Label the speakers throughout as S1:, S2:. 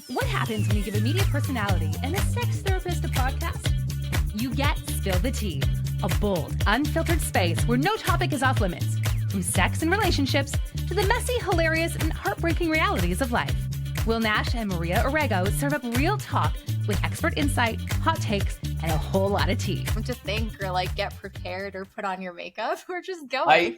S1: What happens when you give a media personality and a sex therapist a podcast? You get Spill the Tea, a bold, unfiltered space where no topic is off limits, from sex and relationships to the messy, hilarious, and heartbreaking realities of life. Will Nash and Maria Orego serve up real talk with expert insight, hot takes, and a whole lot of tea.
S2: To think or like get prepared or put on your makeup. We're just going.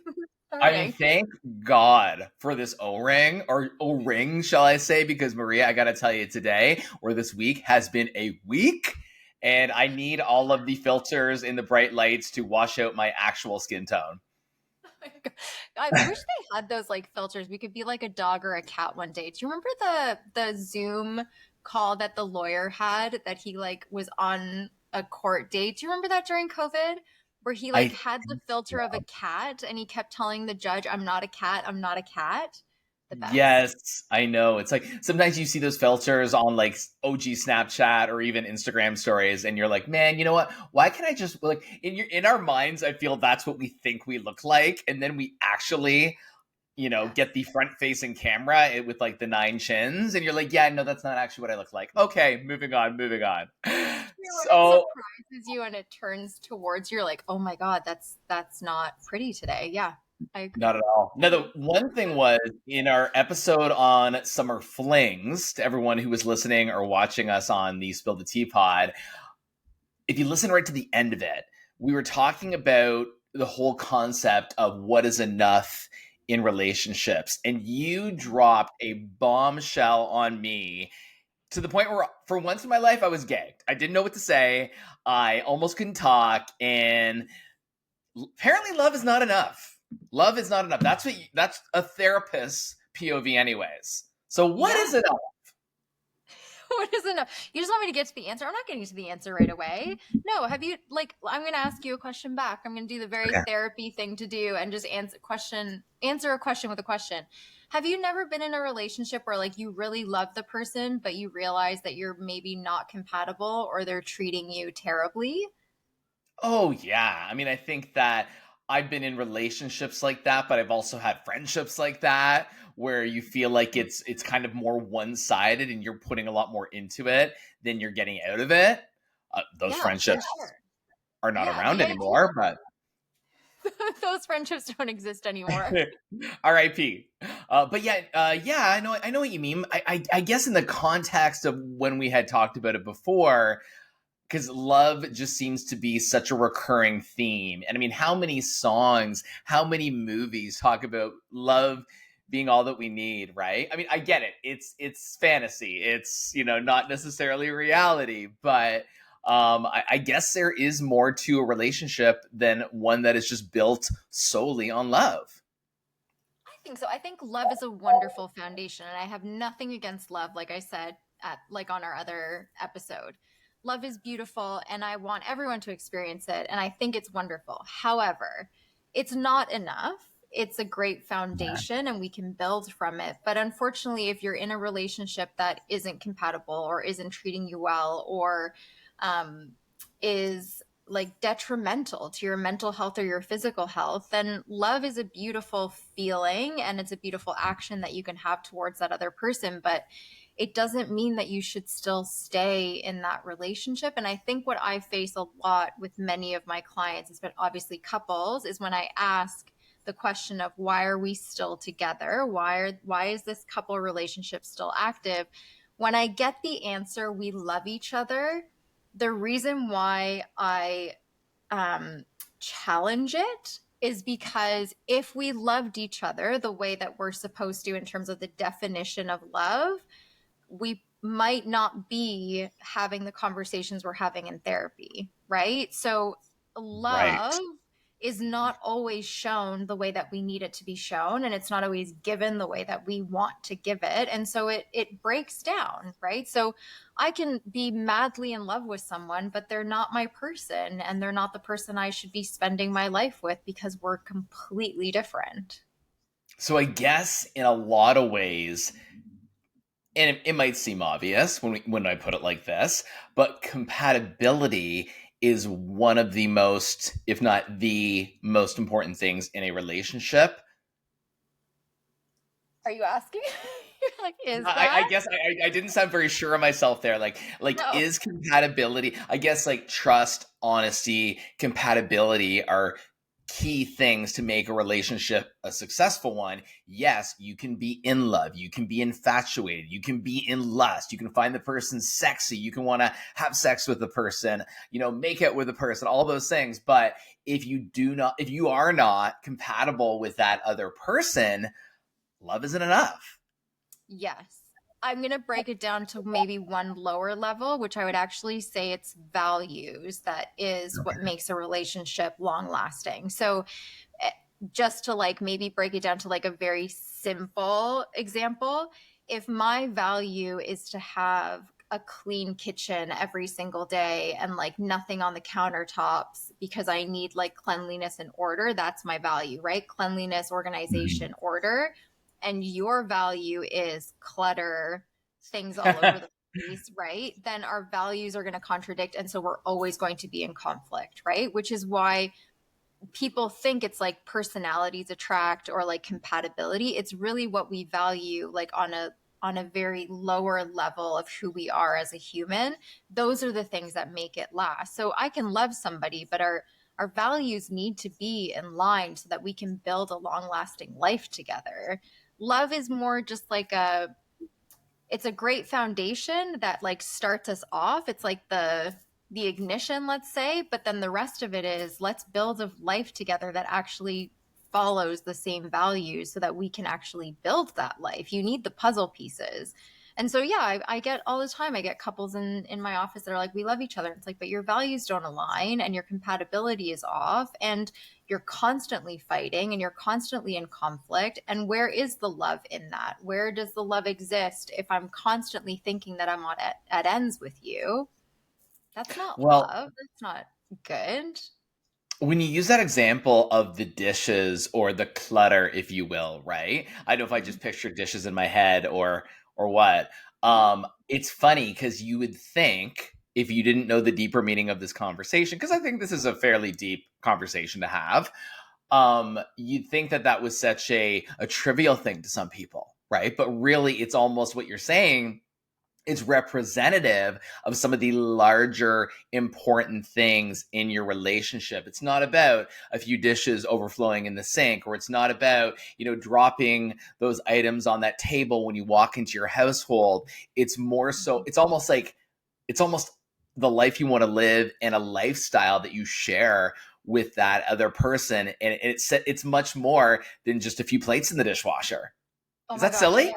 S3: I mean, thank God for this O-ring, or O-ring, shall I say, because Maria, I gotta tell you today, or this week, has been a week, and I need all of the filters and the bright lights to wash out my actual skin tone.
S2: I wish they had those like filters. We could be like a dog or a cat one day. Do you remember the Zoom call that the lawyer had that he like was on a court date? Do you remember that during COVID? Where he like had the filter of a cat and he kept telling the judge, I'm not a cat, I'm not a cat. The best.
S3: Yes, I know. It's like sometimes you see those filters on like OG Snapchat or even Instagram stories, and you're like, man, you know what? Why can't I just like in our minds? I feel that's what we think we look like, and then we actually, get the front facing camera with like the 9 chins, and you're like, yeah, no, that's not actually what I look like. Okay, moving on.
S2: So it surprises you and it turns towards you. You're like, oh my God, that's not pretty today. Yeah, I agree.
S3: Not at all. No, the one thing was in our episode on summer flings, to everyone who was listening or watching us on the Spill the Tea pod, if you listen right to the end of it, we were talking about the whole concept of what is enough in relationships. And you dropped a bombshell on me to the point where for once in my life, I was gagged. I didn't know what to say. I almost couldn't talk. And apparently love is not enough. Love is not enough. That's a therapist's POV anyways. So what is enough?
S2: What is enough? You just want me to get to the answer? I'm not getting to the answer right away. No, have you I'm going to ask you a question back. I'm going to do the very therapy thing to do and just answer a question with a question. Have you never been in a relationship where like you really love the person, but you realize that you're maybe not compatible or they're treating you terribly?
S3: Oh yeah. I mean, I think that I've been in relationships like that, but I've also had friendships like that where you feel like it's kind of more one-sided and you're putting a lot more into it than you're getting out of it. Those friendships are not around anymore, but
S2: those friendships don't exist anymore.
S3: R.I.P. But I know what you mean. I guess in the context of when we had talked about it before, because love just seems to be such a recurring theme. And I mean, how many songs, how many movies talk about love being all that we need, right? I mean, I get it. It's fantasy. It's, not necessarily reality, but I guess there is more to a relationship than one that is just built solely on love.
S2: I think so. I think love is a wonderful foundation, and I have nothing against love, like I said, on our other episode. Love is beautiful, and I want everyone to experience it, and I think it's wonderful. However, it's not enough. It's a great foundation, and we can build from it. But unfortunately, if you're in a relationship that isn't compatible or isn't treating you well or is like detrimental to your mental health or your physical health, then love is a beautiful feeling and it's a beautiful action that you can have towards that other person. But it doesn't mean that you should still stay in that relationship. And I think what I face a lot with many of my clients, but obviously couples, is when I ask the question of why are we still together? Why is this couple relationship still active? When I get the answer, we love each other, the reason why I challenge it is because if we loved each other the way that we're supposed to in terms of the definition of love, we might not be having the conversations we're having in therapy, right? So love is not always shown the way that we need it to be shown, and it's not always given the way that we want to give it. And so it breaks down, right? So I can be madly in love with someone, but they're not my person, and they're not the person I should be spending my life with because we're completely different.
S3: So I guess in a lot of ways, and it might seem obvious when I put it like this, but compatibility is one of the most, if not the most important things in a relationship.
S2: Are you asking? Like, is
S3: I
S2: that?
S3: guess I didn't sound very sure of myself there. Like
S2: No.
S3: is compatibility? I guess like trust, honesty, compatibility are key things to make a relationship a successful one. Yes, you can be in love, you can be infatuated, you can be in lust, you can find the person sexy, you can want to have sex with the person, make out with the person, all those things. But if you are not compatible with that other person, love isn't enough.
S2: Yes. I'm going to break it down to maybe one lower level, which I would actually say it's values that is what makes a relationship long lasting. So, eh, just to like maybe break it down to like a very simple example, if my value is to have a clean kitchen every single day and like nothing on the countertops because I need like cleanliness and order, that's my value, right? Cleanliness, organization, order. And your value is clutter, things all over the place, right? Then our values are going to contradict. And so we're always going to be in conflict, right? Which is why people think it's like personalities attract or like compatibility. It's really what we value like on a very lower level of who we are as a human. Those are the things that make it last. So I can love somebody, but our values need to be in line so that we can build a long lasting life together. Love is more just like it's a great foundation that like starts us off. It's like the ignition, let's say, but then the rest of it is let's build a life together that actually follows the same values so that we can actually build that life. You need the puzzle pieces. And so, yeah, I get all the time, I get couples in my office that are like, we love each other. It's like, but your values don't align and your compatibility is off. And you're constantly fighting and you're constantly in conflict. And where is the love in that? Where does the love exist if I'm constantly thinking that I'm at ends with you? That's not
S3: Well,
S2: love. That's not good.
S3: when you use that example of the dishes or the clutter, if you will, right? I don't know if I just picture dishes in my head or what. It's funny because you would think if you didn't know the deeper meaning of this conversation, because I think this is a fairly deep conversation to have, you'd think that that was such a trivial thing to some people, right? But really, it's almost what you're saying is representative of some of the larger important things in your relationship. It's not about a few dishes overflowing in the sink, or it's not about, dropping those items on that table when you walk into your household. It's more so, it's almost the life you want to live and a lifestyle that you share with that other person. And it's much more than just a few plates in the dishwasher.
S2: Oh
S3: Is
S2: my
S3: that
S2: gosh.
S3: silly?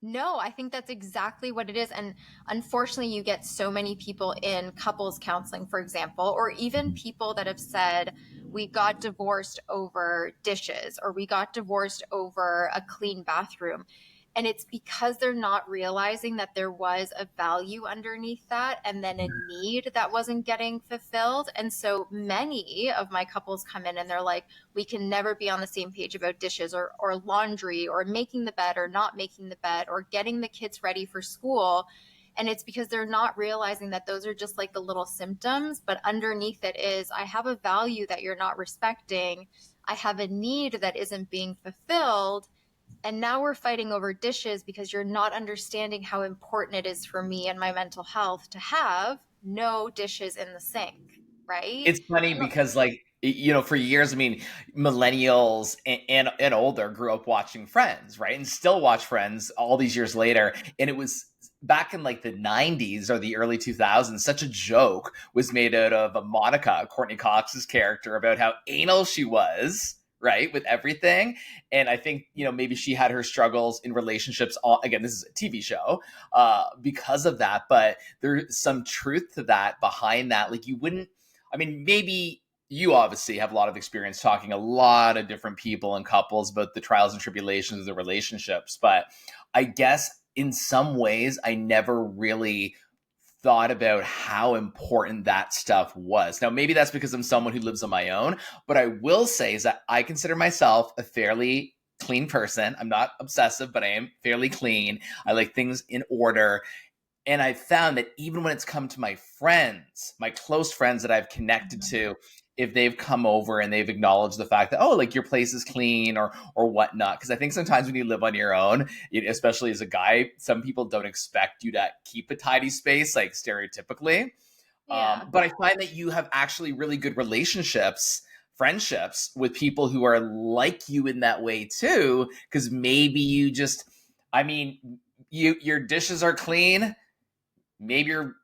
S2: No, I think that's exactly what it is. And unfortunately, you get so many people in couples counseling, for example, or even people that have said, we got divorced over dishes or we got divorced over a clean bathroom. And it's because they're not realizing that there was a value underneath that and then a need that wasn't getting fulfilled. And so many of my couples come in and they're like, we can never be on the same page about dishes or laundry or making the bed or not making the bed or getting the kids ready for school. And it's because they're not realizing that those are just like the little symptoms, but underneath it is I have a value that you're not respecting. I have a need that isn't being fulfilled. And now we're fighting over dishes because you're not understanding how important it is for me and my mental health to have no dishes in the sink, right?
S3: It's funny because, like, for years, I mean, millennials and older grew up watching Friends, right? And still watch Friends all these years later. And it was back in like the 90s or the early 2000s, such a joke was made out of Monica, Courtney Cox's character, about how anal she was, right, with everything. And I think, maybe she had her struggles in relationships. Again, this is a TV show because of that. But there's some truth to that behind that. Like, you wouldn't, I mean, maybe you obviously have a lot of experience talking a lot of different people and couples about the trials and tribulations of the relationships. But I guess in some ways, I never really thought about how important that stuff was. Now, maybe that's because I'm someone who lives on my own, but I will say is that I consider myself a fairly clean person. I'm not obsessive, but I am fairly clean. I like things in order. And I found that even when it's come to my friends, my close friends that I've connected to, if they've come over and they've acknowledged the fact that, oh, like your place is clean or whatnot. Because I think sometimes when you live on your own, especially as a guy, some people don't expect you to keep a tidy space, like stereotypically.
S2: Yeah.
S3: But I find that you have actually really good relationships, friendships with people who are like you in that way too. Because maybe you just, I mean, your dishes are clean. Maybe you're,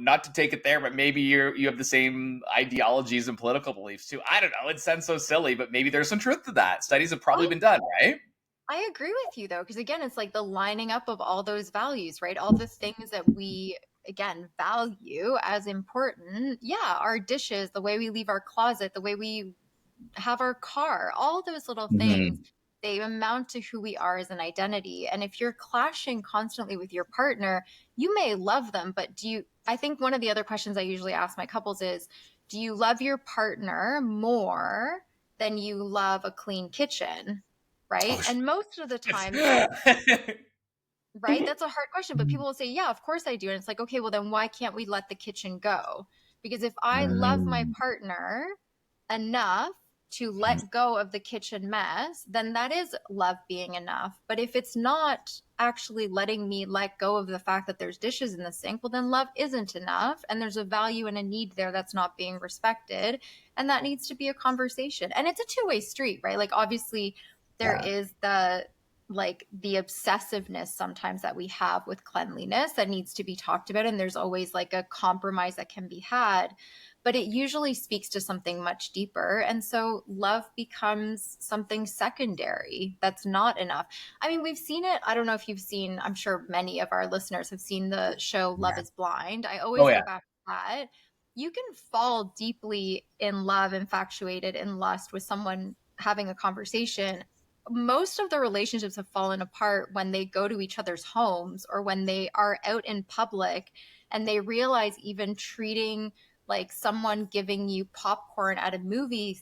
S3: not to take it there, but maybe you have the same ideologies and political beliefs too. I don't know. It sounds so silly, but maybe there's some truth to that. Studies have probably been done, right?
S2: I agree with you though, because again, it's like the lining up of all those values, right? All the things that we, again, value as important. Yeah, our dishes, the way we leave our closet, the way we have our car, all those little things,
S3: Mm-hmm.
S2: they amount to who we are as an identity. And if you're clashing constantly with your partner, you may love them, but I think one of the other questions I usually ask my couples is, do you love your partner more than you love a clean kitchen? Right.
S3: Oh,
S2: And most of the time, right, that's a hard question, but people will say, yeah, of course I do. And it's like, okay, well, then why can't we let the kitchen go? Because if I love my
S3: Mm.
S2: partner enough to let go of the kitchen mess, then that is love being enough. But if it's not actually letting me let go of the fact that there's dishes in the sink, well, then love isn't enough. And there's a value and a need there that's not being respected. And that needs to be a conversation. And it's a two-way street, right? Like, obviously, there
S3: Yeah.
S2: is the obsessiveness sometimes that we have with cleanliness that needs to be talked about. And there's always like a compromise that can be had, but it usually speaks to something much deeper. And so love becomes something secondary that's not enough. I mean, we've seen it. I don't know if you've seen, I'm sure many of our listeners have seen the show Love is Blind. I
S3: Oh
S2: always
S3: yeah.
S2: go back to that. You can fall deeply in love, infatuated, in lust with someone having a conversation. Most of the relationships have fallen apart when they go to each other's homes or when they are out in public and they realize even treating like someone giving you popcorn at a movie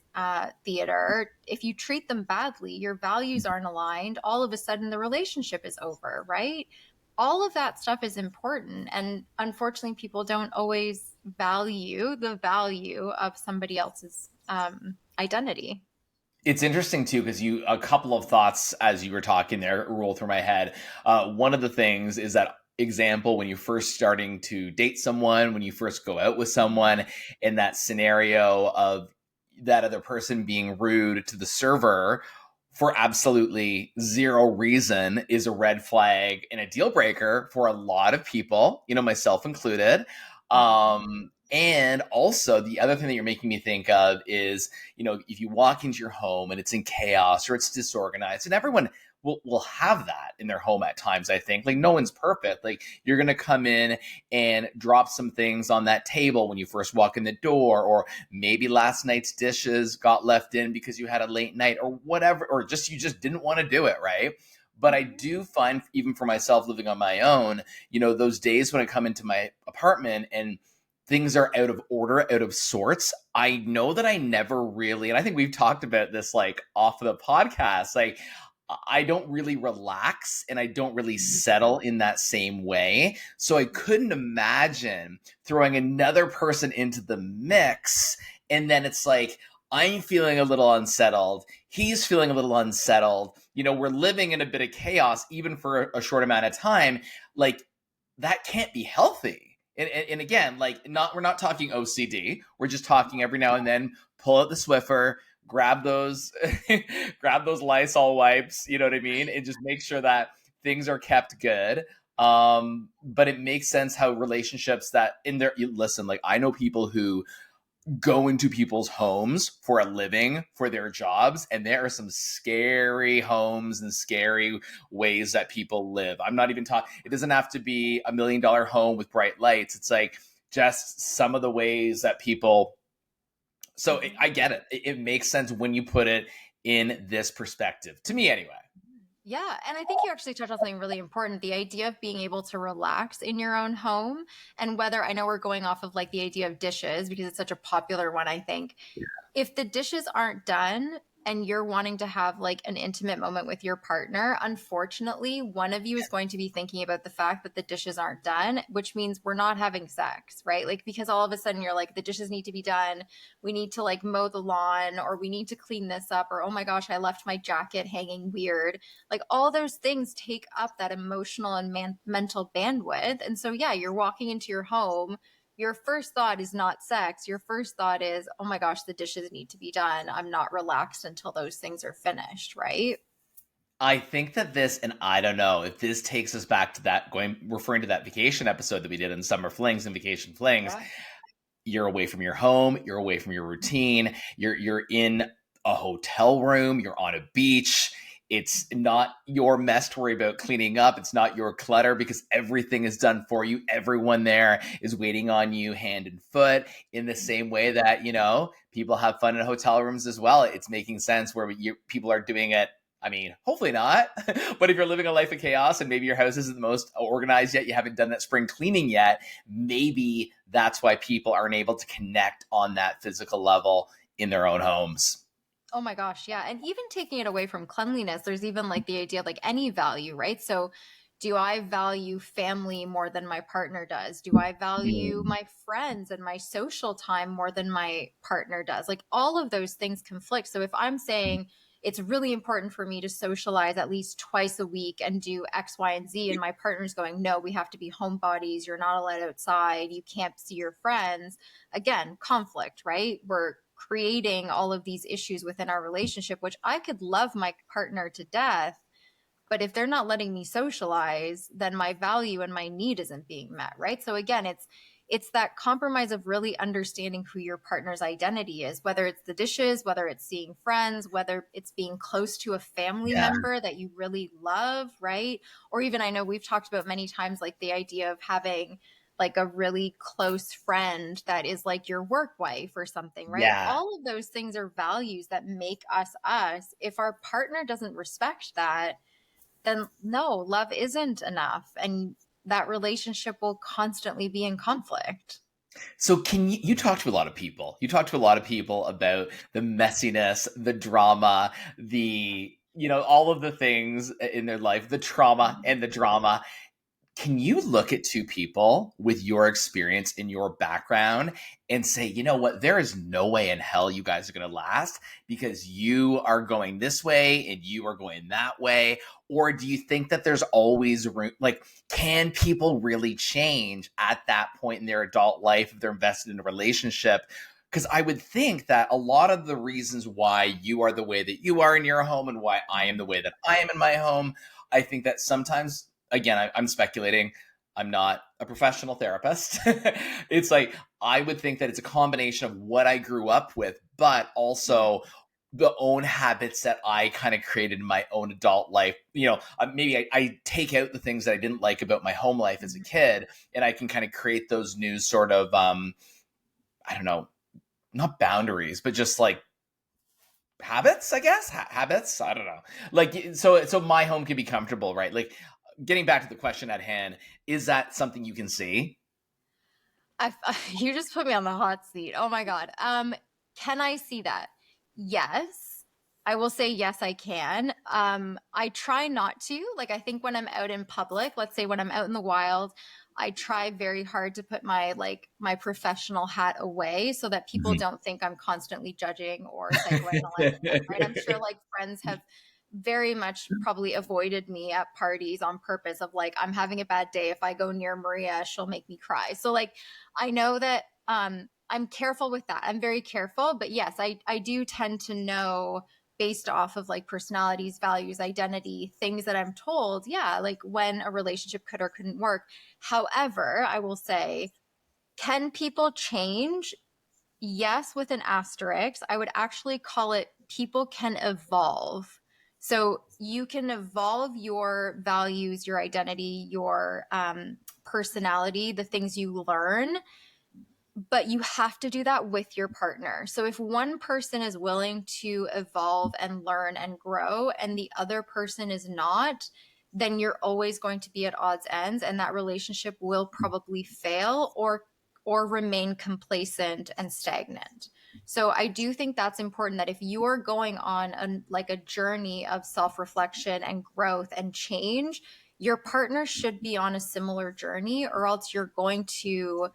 S2: theater, if you treat them badly, your values aren't aligned, all of a sudden the relationship is over, right? All of that stuff is important. And unfortunately, people don't always value the value of somebody else's identity.
S3: It's interesting too because a couple of thoughts as you were talking there roll through my head. One of the things is that example when you're first starting to date someone, when you first go out with someone, in that scenario of that other person being rude to the server for absolutely zero reason is a red flag and a deal breaker for a lot of people, myself included. And also the other thing that you're making me think of is, if you walk into your home and it's in chaos or it's disorganized, and everyone will have that in their home at times, I think. Like, no one's perfect. Like, you're going to come in and drop some things on that table when you first walk in the door, or maybe last night's dishes got left in because you had a late night or whatever, or you just didn't want to do it, right? But I do find, even for myself living on my own, those days when I come into my apartment and things are out of order, out of sorts, I know that I never really, and I think we've talked about this like off of the podcast, like I don't really relax and I don't really settle in that same way. So I couldn't imagine throwing another person into the mix. And then it's like, I'm feeling a little unsettled. He's feeling a little unsettled. We're living in a bit of chaos, even for a short amount of time. Like, that can't be healthy. And again, like, we're not talking OCD. We're just talking every now and then, pull out the Swiffer, grab those grab those Lysol wipes, you know what I mean? And just make sure that things are kept good. But it makes sense how relationships that listen, like, I know people who go into people's homes for a living, for their jobs, and there are some scary homes and scary ways that people live. I'm not even talking, it doesn't have to be $1 million home with bright lights. It's like just some of the ways that people. So I get it. It makes sense when you put it in this perspective, to me anyway.
S2: Yeah. And I think you actually touched on something really important, the idea of being able to relax in your own home. And whether, I know we're going off of like the idea of dishes because it's such a popular one, I think. If the dishes aren't done, and you're wanting to have like an intimate moment with your partner, unfortunately, one of you is going to be thinking about the fact that the dishes aren't done, which means we're not having sex, right? Like, because all of a sudden you're like, the dishes need to be done. We need to like mow the lawn, or we need to clean this up, or oh my gosh, I left my jacket hanging weird. Like, all those things take up that emotional and mental bandwidth. And so, yeah, you're walking into your home, your first thought is not sex. Your first thought is, oh my gosh, the dishes need to be done. I'm not relaxed until those things are finished, right?
S3: I think that this, and I don't know if this takes us back to that, referring to that vacation episode that we did in Summer Flings and Vacation Flings.
S2: Yeah.
S3: You're away from your home, you're away from your routine, you're in a hotel room, you're on a beach. It's not your mess to worry about cleaning up. It's not your clutter because everything is done for you. Everyone there is waiting on you hand and foot, in the same way that, people have fun in hotel rooms as well. It's making sense where people are doing it. I mean, hopefully not. But if you're living a life of chaos and maybe your house isn't the most organized yet, you haven't done that spring cleaning yet, maybe that's why people aren't able to connect on that physical level in their own homes.
S2: Oh my gosh, yeah. And even taking it away from cleanliness, there's even like the idea of like any value, right? So, do I value family more than my partner does? Do I value
S3: Mm.
S2: my friends and my social time more than my partner does? Like, all of those things conflict. So if I'm saying it's really important for me to socialize at least twice a week and do X, Y, and Z, and my partner's going, no, we have to be homebodies. You're not allowed outside. You can't see your friends. Again, conflict, right? We're creating all of these issues within our relationship, which I could love my partner to death, but if they're not letting me socialize, then my value and my need isn't being met, right? So again, it's that compromise of really understanding who your partner's identity is, whether it's the dishes, whether it's seeing friends, whether it's being close to a family
S3: Yeah.
S2: member that you really love, right? Or even, I know we've talked about many times, like the idea of having like a really close friend that is like your work wife or something, right? Like,
S3: Yeah.
S2: all of those things are values that make us us. If our partner doesn't respect that, then no, love isn't enough. And that relationship will constantly be in conflict.
S3: So you talk to a lot of people. You talk to a lot of people about the messiness, the drama, all of the things in their life, the trauma and the drama. Can you look at two people with your experience in your background and say, you know what, there is no way in hell you guys are going to last because you are going this way and you are going that way? Or do you think that there's always room? Like, can people really change at that point in their adult life if they're invested in a relationship? Because I would think that a lot of the reasons why you are the way that you are in your home and why I am the way that I am in my home, I think that sometimes, again, I'm speculating. I'm not a professional therapist. It's like, I would think that it's a combination of what I grew up with, but also the own habits that I kind of created in my own adult life. Maybe I take out the things that I didn't like about my home life as a kid, and I can kind of create those new sort of, I don't know, not boundaries, but just like habits, I guess. Habits. I don't know. Like, so my home can be comfortable, right? Like, getting back to the question at hand, is that something you can see?
S2: I, you just put me on the hot seat. Oh my God. Can I see that? Yes. I will say yes, I can. I try not to. Like, I think when I'm out in public, let's say when I'm out in the wild, I try very hard to put my professional hat away so that people
S3: Mhm.
S2: don't think I'm constantly judging or psychoanalyzing them, right? I'm sure like friends have very much probably avoided me at parties on purpose of like, I'm having a bad day. If I go near Maria, she'll make me cry. So like, I know that I'm careful with that. I'm very careful, but yes, I do tend to know based off of like personalities, values, identity, things that I'm told, yeah, like when a relationship could or couldn't work. However, I will say, can people change? Yes, with an asterisk. I would actually call it people can evolve. So you can evolve your values, your identity, your personality, the things you learn, but you have to do that with your partner. So if one person is willing to evolve and learn and grow and the other person is not, then you're always going to be at odds ends and that relationship will probably fail or remain complacent and stagnant. So I do think that's important, that if you're going on a journey of self-reflection and growth and change, your partner should be on a similar journey, or else you're going to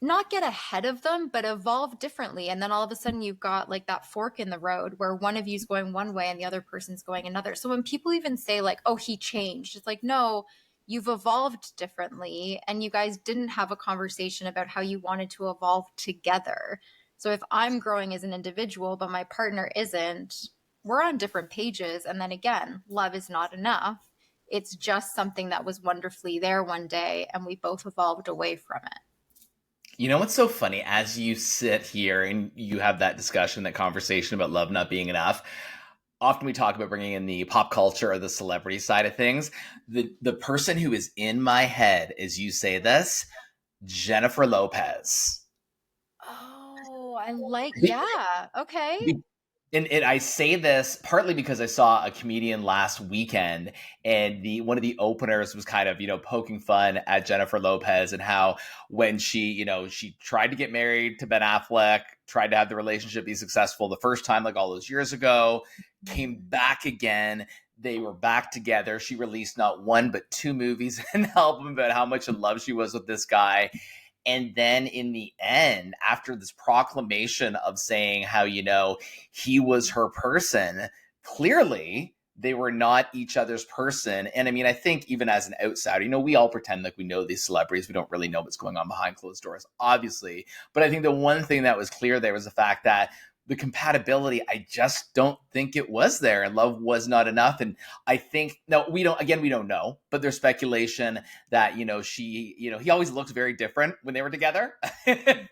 S2: not get ahead of them, but evolve differently. And then all of a sudden you've got like that fork in the road where one of you's going one way and the other person's going another. So when people even say like, oh, he changed, it's like, no, you've evolved differently and you guys didn't have a conversation about how you wanted to evolve together. So if I'm growing as an individual, but my partner isn't, we're on different pages. And then again, love is not enough. It's just something that was wonderfully there one day and we both evolved away from it.
S3: You know what's so funny? As you sit here and you have that discussion, that conversation about love not being enough, often we talk about bringing in the pop culture or the celebrity side of things. The person who is in my head as you say this, Jennifer Lopez.
S2: Oh, yeah. Okay.
S3: And I say this partly because I saw a comedian last weekend, and one of the openers was kind of, poking fun at Jennifer Lopez and how when she tried to get married to Ben Affleck, tried to have the relationship be successful the first time, like all those years ago, came back again. They were back together. She released not one, but two movies and an album about how much in love she was with this guy. And then in the end, after this proclamation of saying how, he was her person, clearly they were not each other's person. And I mean, I think even as an outsider, we all pretend like we know these celebrities. We don't really know what's going on behind closed doors, obviously. But I think the one thing that was clear there was the fact that the compatibility, I just don't think it was there, and love was not enough. And I think, no, we don't know, but there's speculation that, he always looked very different when they were together, in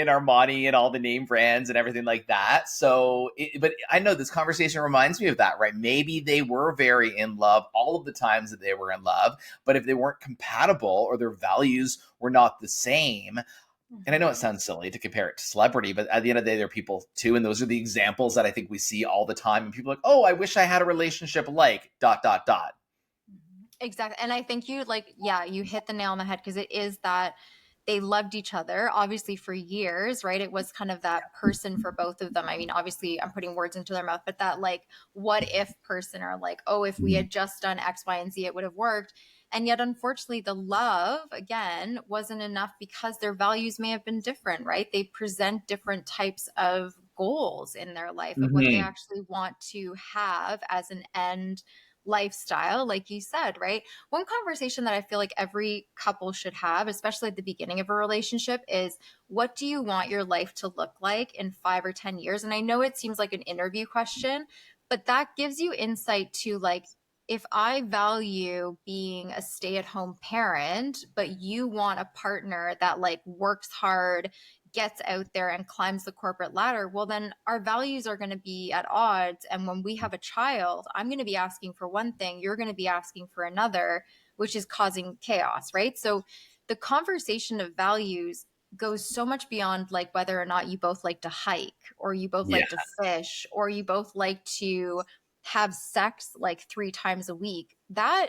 S3: Armani and all the name brands and everything like that. So, but I know this conversation reminds me of that, right? Maybe they were very in love all of the times that they were in love, but if they weren't compatible or their values were not the same, and I know it sounds silly to compare it to celebrity, but at the end of the day, there are people too. And those are the examples that I think we see all the time. And people are like, oh, I wish I had a relationship like ...
S2: Exactly. And I think you hit the nail on the head, because it is that they loved each other, obviously, for years, right? It was kind of that person for both of them. I mean, obviously, I'm putting words into their mouth, but that like, what if person, or like, oh, if we had just done X, Y, and Z, it would have worked. And yet, unfortunately, the love, again, wasn't enough because their values may have been different, right? They present different types of goals in their life of what they actually want to have as an end lifestyle, like you said, right? One conversation that I feel like every couple should have, especially at the beginning of a relationship, is what do you want your life to look like in 5 or 10 years? And I know it seems like an interview question, but that gives you insight to like, if I value being a stay-at-home parent, but you want a partner that like works hard, gets out there and climbs the corporate ladder, well, then our values are going to be at odds. And when we have a child, I'm going to be asking for one thing, you're going to be asking for another, which is causing chaos, right? So the conversation of values goes so much beyond like whether or not you both like to hike, or you both like to fish, or you both like to have sex like 3 times a week. That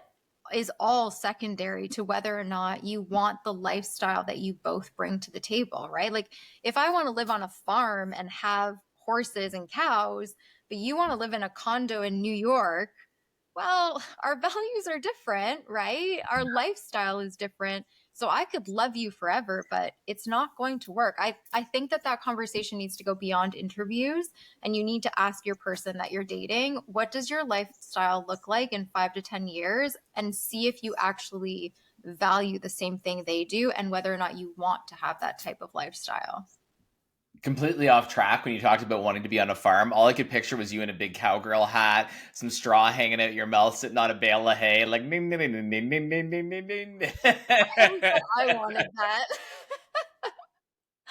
S2: is all secondary to whether or not you want the lifestyle that you both bring to the table, right? Like if I want to live on a farm and have horses and cows, but you want to live in a condo in New York, well, our values are different, right? Our lifestyle is different. So I could love you forever, but it's not going to work. I think that conversation needs to go beyond interviews, and you need to ask your person that you're dating, what does your lifestyle look like in 5 to 10 years, and see if you actually value the same thing they do and whether or not you want to have that type of lifestyle.
S3: Completely off track when you talked about wanting to be on a farm. All I could picture was you in a big cowgirl hat, some straw hanging out your mouth, sitting on a bale of hay, like ding, ding, ding, ding, ding, ding, ding, ding, ding.
S2: I wanted that.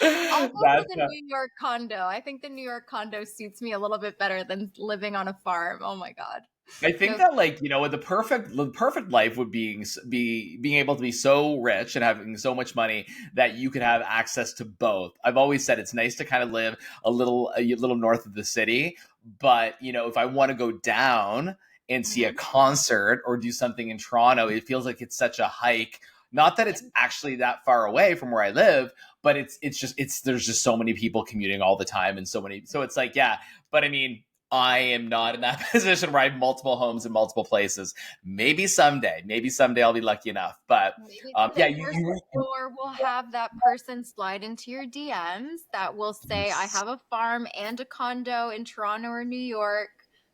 S2: I'll go for the New York condo. I think the New York condo suits me a little bit better than living on a farm. Oh my God.
S3: I think that the perfect life would be being able to be so rich and having so much money that you could have access to both. I've always said it's nice to kind of live a little north of the city, but if I want to go down and see a concert or do something in Toronto, it feels like it's such a hike Not that it's actually that far away from where I live, but there's just so many people commuting all the time and so it's like, yeah, but I mean, I am not in that position where I have multiple homes in multiple places. Maybe someday I'll be lucky enough. But
S2: Maybe
S3: yeah,
S2: someday or we'll have that person slide into your DMs that will say, I have a farm and a condo in Toronto or New York.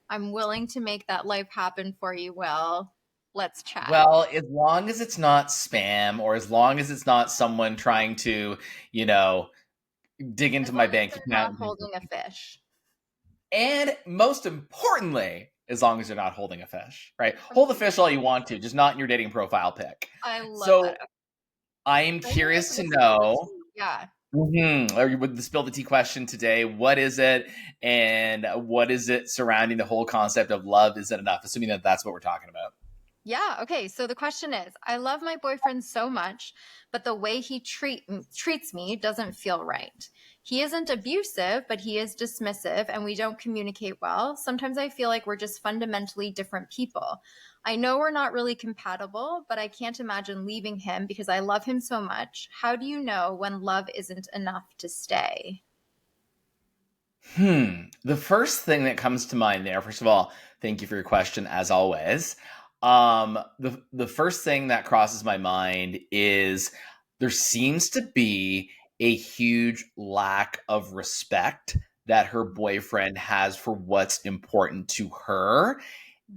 S2: I'm willing to make that life happen for you, Will. Let's chat.
S3: Well, as long as it's not spam or as long as it's not someone trying to, dig into my bank
S2: They're not
S3: account.
S2: holding a fish.
S3: And most importantly, as long as you're not holding a fish, right? Hold the fish all you want to, just not in your dating profile pic.
S2: I love
S3: So
S2: that.
S3: I am curious to know.
S2: Yeah.
S3: With the spill the tea question today, what is it, and what is it surrounding the whole concept of love isn't enough? Assuming that that's what we're talking about.
S2: Yeah. Okay. So the question is, I love my boyfriend so much, but the way he treats me doesn't feel right. He isn't abusive, but he is dismissive and we don't communicate well. Sometimes I feel like we're just fundamentally different people. I know we're not really compatible, but I can't imagine leaving him because I love him so much. How do you know when love isn't enough to stay?
S3: The first thing that comes to mind there, first of all, thank you for your question as always. The first thing that crosses my mind is there seems to be a huge lack of respect that her boyfriend has for what's important to her.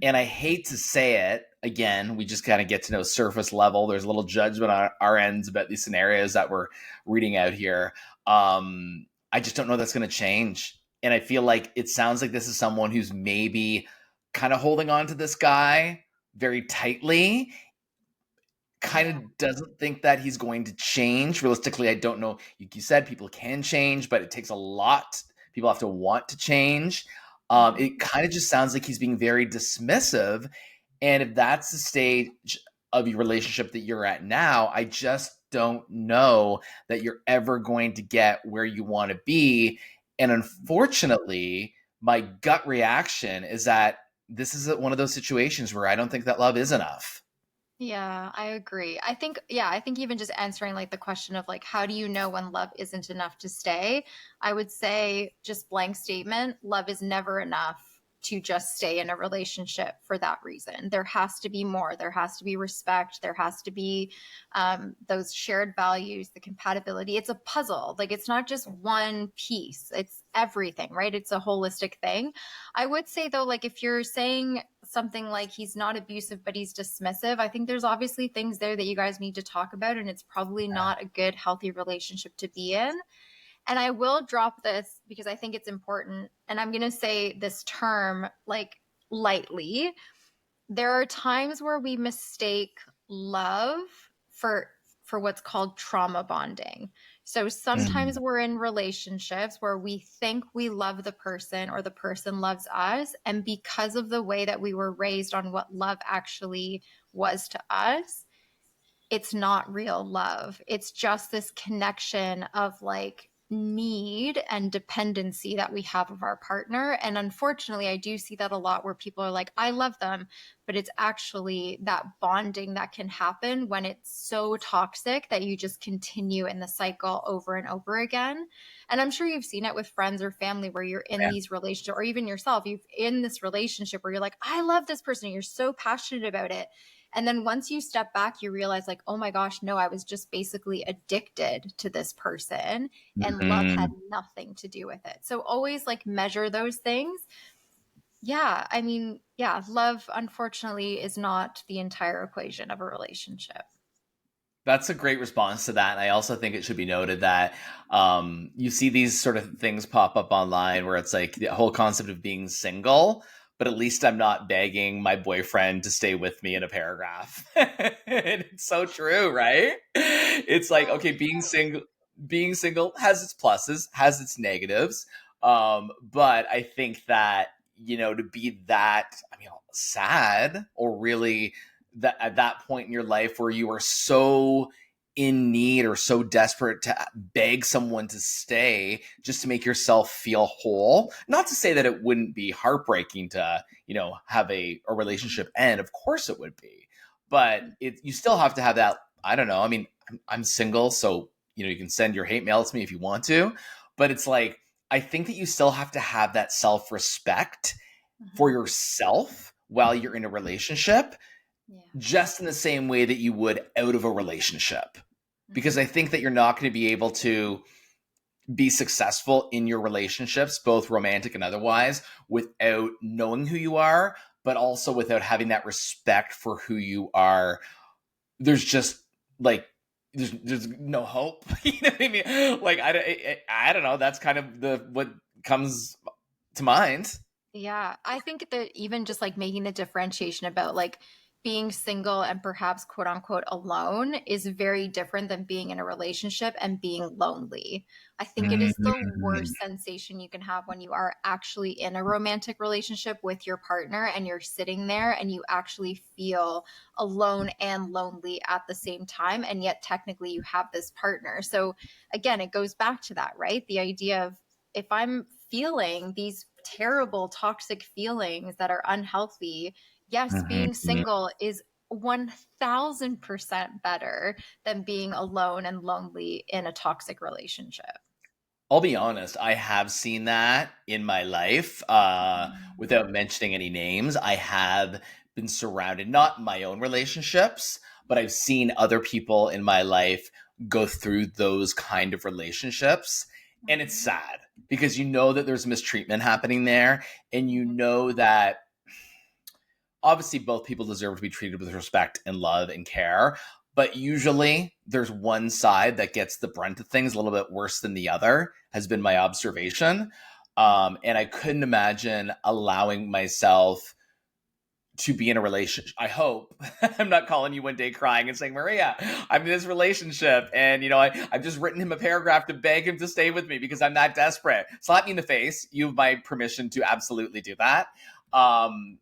S3: And I hate to say it, again, we just kind of get to know surface level. There's a little judgment on our ends about these scenarios that we're reading out here. I just don't know that's going to change. And I feel like it sounds like this is someone who's maybe kind of holding on to this guy very tightly, kind of doesn't think that he's going to change. Realistically, I don't know. You said people can change, but it takes a lot. People have to want to change. It kind of just sounds like he's being very dismissive. And if that's the stage of your relationship that you're at now, I just don't know that you're ever going to get where you want to be. And unfortunately, my gut reaction is that this is one of those situations where I don't think that love is enough.
S2: Yeah, I agree. I think even just answering like the question of like, how do you know when love isn't enough to stay? I would say just blank statement, love is never enough to just stay in a relationship for that reason. There has to be more. There has to be respect. There has to be those shared values, the compatibility. It's a puzzle. Like it's not just one piece. It's everything, right? It's a holistic thing. I would say though, like if you're saying something like he's not abusive, but he's dismissive, I think there's obviously things there that you guys need to talk about, and it's probably not a good, healthy relationship to be in. And I will drop this because I think it's important. And I'm going to say this term like lightly. There are times where we mistake love for what's called trauma bonding. So sometimes we're in relationships where we think we love the person or the person loves us, and because of the way that we were raised on what love actually was to us, it's not real love. It's just this connection of like need and dependency that we have of our partner. And unfortunately, I do see that a lot where people are like, I love them, but it's actually that bonding that can happen when it's so toxic that you just continue in the cycle over and over again. And I'm sure you've seen it with friends or family where you're in these relationships, or even yourself, you've in this relationship where you're like, I love this person. You're so passionate about it. And then once you step back, you realize like, oh my gosh, no, I was just basically addicted to this person and love had nothing to do with it. So always like measure those things. Yeah. I mean, yeah, love unfortunately is not the entire equation of a relationship.
S3: That's a great response to that. And I also think it should be noted that you see these sort of things pop up online where it's like the whole concept of being single, but at least I'm not begging my boyfriend to stay with me in a paragraph. And it's so true, right? It's like, okay, being single has its pluses, has its negatives. But I think that, to be that, sad or really that at that point in your life where you are so in need or so desperate to beg someone to stay just to make yourself feel whole. Not to say that it wouldn't be heartbreaking to, have a relationship end. Of course it would be. But you still have to have that I don't know. I mean, I'm single, so you can send your hate mail to me if you want to, but it's like I think that you still have to have that self-respect for
S2: Mhm.
S3: yourself while you're in a relationship,
S2: Yeah.
S3: just in the same way that you would out of a relationship. Because
S2: Mhm.
S3: I think that you're not going to be able to be successful in your relationships, both romantic and otherwise, without knowing who you are, but also without having that respect for who you are. There's just like there's no hope. You know what I mean? Like I don't know. That's kind of the what comes to mind.
S2: Yeah, I think that even just like making the differentiation about like being single and perhaps quote unquote alone is very different than being in a relationship and being lonely. I think it is the
S3: Mm.
S2: worst sensation you can have when you are actually in a romantic relationship with your partner and you're sitting there and you actually feel alone and lonely at the same time. And yet, technically, you have this partner. So, again, it goes back to that, right? The idea of if I'm feeling these terrible toxic feelings that are unhealthy, yes, being
S3: Mhm.
S2: single is 1000% better than being alone and lonely in a toxic relationship.
S3: I'll be honest, I have seen that in my life.
S2: Mm.
S3: Without mentioning any names, I have been surrounded, not in my own relationships, but I've seen other people in my life go through those kind of relationships. And it's
S2: Mhm.
S3: sad because you know that there's mistreatment happening there. And you
S2: Mhm.
S3: know that obviously both people deserve to be treated with respect and love and care, but usually there's one side that gets the brunt of things a little bit worse than the other, has been my observation. And I couldn't imagine allowing myself to be in a relationship. I hope I'm not calling you one day crying and saying, Maria, I'm in this relationship. And, I've just written him a paragraph to beg him to stay with me because I'm that desperate. Slap me in the face. You have my permission to absolutely do that. Um,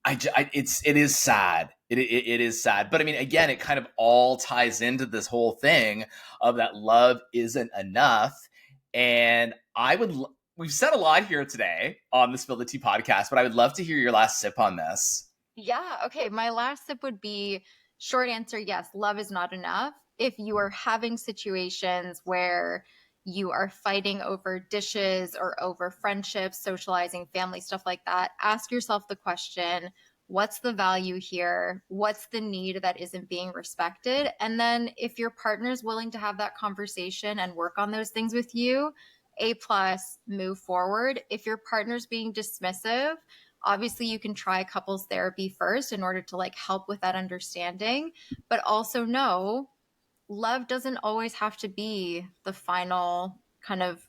S3: it is sad. It is sad. But I mean, again, it kind of all ties into this whole thing of that love isn't enough. And we've said a lot here today on the Spill the Tea podcast, but I would love to hear your last sip on this.
S2: Yeah. Okay. My last tip would be short answer yes, love is not enough. If you are having situations where you are fighting over dishes or over friendships, socializing, family, stuff like that, ask yourself the question, what's the value here? What's the need that isn't being respected? And then if your partner is willing to have that conversation and work on those things with you, A plus, move forward. If your partner's being dismissive, obviously you can try couples therapy first in order to like help with that understanding, but also know love doesn't always have to be the final kind of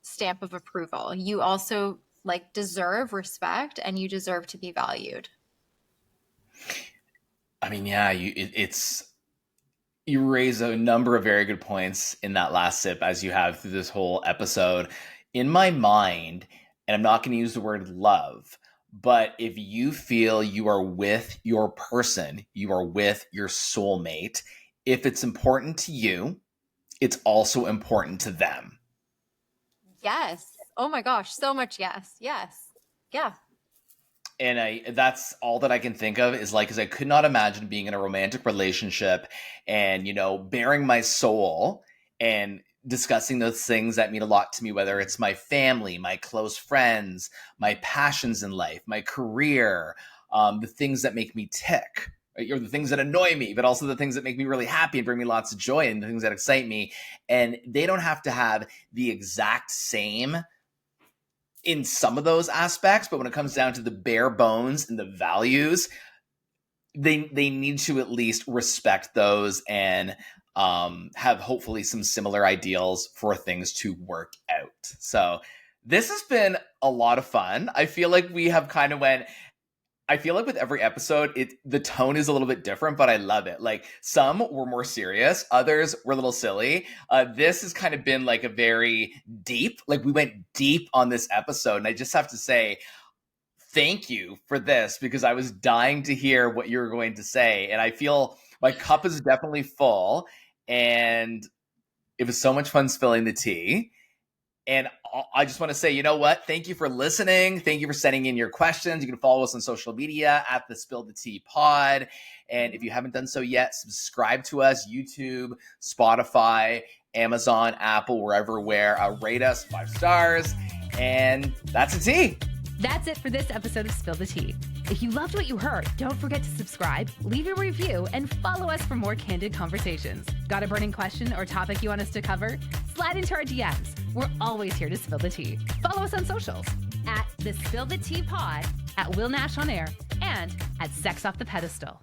S2: stamp of approval. You also like deserve respect and you deserve to be valued.
S3: I mean, yeah, you raise a number of very good points in that last sip as you have through this whole episode. In my mind, and I'm not going to use the word love, but if you feel you are with your person, you are with your soulmate, if it's important to you, it's also important to them.
S2: Yes. Oh my gosh, so much yes. Yes. Yeah.
S3: And that's all that I can think of is like, because I could not imagine being in a romantic relationship and bearing my soul and discussing those things that mean a lot to me, whether it's my family, my close friends, my passions in life, my career, the things that make me tick, right, or the things that annoy me, but also the things that make me really happy and bring me lots of joy and the things that excite me. And they don't have to have the exact same in some of those aspects, but when it comes down to the bare bones and the values, they need to at least respect those and have hopefully some similar ideals for things to work out. So this has been a lot of fun. I feel like we have kind of went. I feel like with every episode, the tone is a little bit different, but I love it. Like some were more serious, others were a little silly. This has kind of been like a very deep, like we went deep on this episode, and I just have to say thank you for this because I was dying to hear what you were going to say, and I feel my cup is definitely full, and it was so much fun spilling the tea. And I just want to say, you know what? Thank you for listening. Thank you for sending in your questions. You can follow us on social media at the Spill the Tea Pod. And if you haven't done so yet, subscribe to us, YouTube, Spotify, Amazon, Apple, wherever, rate us 5 stars. And that's a tea.
S1: That's it for this episode of Spill the Tea. If you loved what you heard, don't forget to subscribe, leave a review, and follow us for more candid conversations. Got a burning question or topic you want us to cover? Slide into our DMs. We're always here to spill the tea. Follow us on socials at the Spill the Tea Pod, at Will Nash on Air, and at Sex Off the Pedestal.